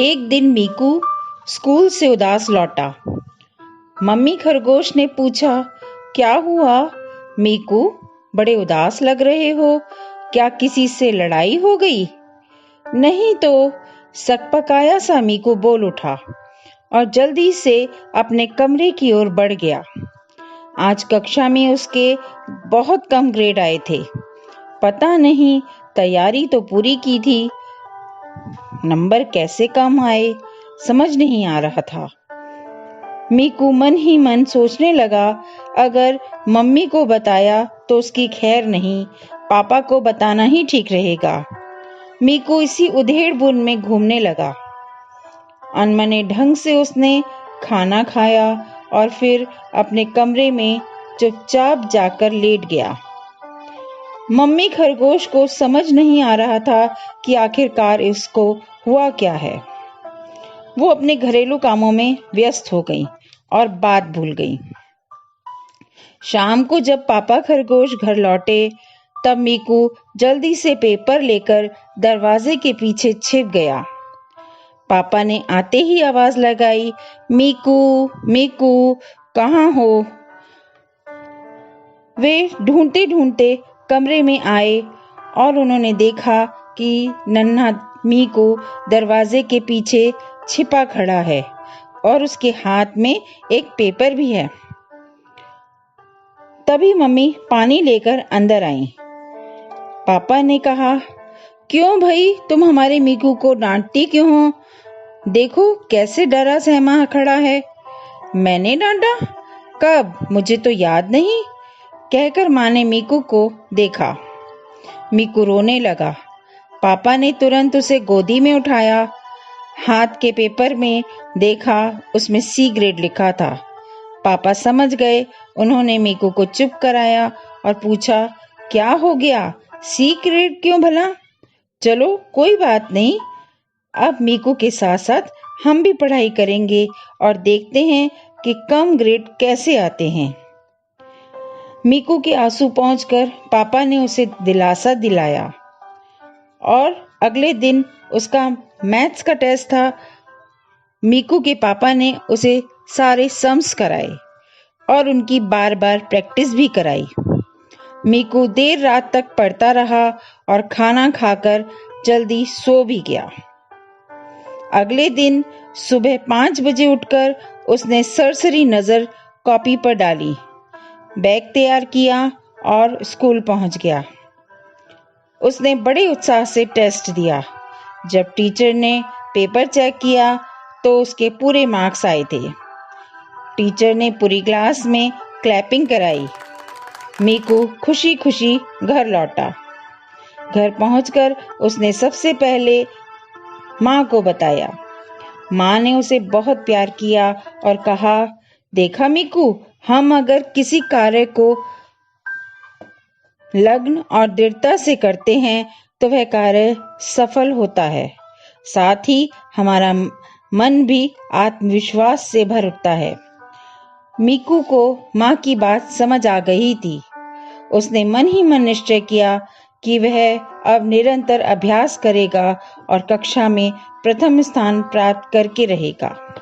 एक दिन मीकू स्कूल से उदास लौटा। मम्मी खरगोश ने पूछा, क्या हुआ मीकू, बड़े उदास लग रहे हो, क्या किसी से लड़ाई हो गई? नहीं तो, सकपकाया सा मीकू बोल उठा और जल्दी से अपने कमरे की ओर बढ़ गया। आज कक्षा में उसके बहुत कम ग्रेड आए थे। पता नहीं, तैयारी तो पूरी की थी, नंबर कैसे कम आए समझ नहीं आ रहा था। मीकू मन ही मन सोचने लगा, अगर मम्मी को बताया तो उसकी खैर नहीं, पापा को बताना ही ठीक रहेगा। मीकू इसी उधेड़-बुन में घूमने लगा। अनमने ढंग से उसने खाना खाया और फिर अपने कमरे में चुपचाप जाकर लेट गया। मम्मी खरगोश को समझ नहीं आ रहा था कि आखिरकार इसको हुआ क्या है। वो अपने घरेलू कामों में व्यस्त हो गई और बात भूल गई। शाम को जब पापा खरगोश घर लौटे तब मीकू जल्दी से पेपर लेकर दरवाजे के पीछे छिप गया। पापा ने आते ही आवाज लगाई, मीकू मीकू कहाँ हो? वे ढूंढते ढूंढते कमरे में आए और उन्होंने देखा कि नन्हा मीकू दरवाजे के पीछे छिपा खड़ा है और उसके हाथ में एक पेपर भी है। तभी मम्मी पानी लेकर अंदर आई। पापा ने कहा, क्यों भाई, तुम हमारे मीकू को डांटती क्यों हो? देखो कैसे डरा सहमा खड़ा है। मैंने डांटा? कब? मुझे तो याद नहीं, कहकर माँ ने मीकू को देखा। मीकू रोने लगा। पापा ने तुरंत उसे गोदी में उठाया। हाथ के पेपर में देखा, उसमें सी ग्रेड लिखा था। पापा समझ गए। उन्होंने मीकू को चुप कराया और पूछा, क्या हो गया? सी ग्रेड क्यों भला? चलो कोई बात नहीं, अब मीकू के साथ साथ हम भी पढ़ाई करेंगे और देखते हैं कि कम ग्रेड कैसे आते हैं। मीकू के आंसू पहुंचकर पापा ने उसे दिलासा दिलाया और अगले दिन उसका मैथ्स का टेस्ट था। मीकू के पापा ने उसे सारे सम्स कराए और उनकी बार बार प्रैक्टिस भी कराई। मीकू देर रात तक पढ़ता रहा और खाना खाकर जल्दी सो भी गया। अगले दिन सुबह 5 बजे उठकर उसने सरसरी नजर कॉपी पर डाली, बैग तैयार किया और स्कूल पहुंच गया। उसने बड़े उत्साह से टेस्ट दिया। जब टीचर ने पेपर चेक किया तो उसके पूरे मार्क्स आए थे। टीचर ने पूरी क्लास में क्लैपिंग कराई। मीकू खुशी खुशी घर लौटा। घर पहुंचकर उसने सबसे पहले माँ को बताया। माँ ने उसे बहुत प्यार किया और कहा, देखा मीकू, हम अगर किसी कार्य को लगन और दृढ़ता से करते हैं तो वह कार्य सफल होता है। साथ ही हमारा मन भी आत्मविश्वास से भर उठता है। मीकू को माँ की बात समझ आ गई थी। उसने मन ही मन निश्चय किया कि वह अब निरंतर अभ्यास करेगा और कक्षा में प्रथम स्थान प्राप्त करके रहेगा।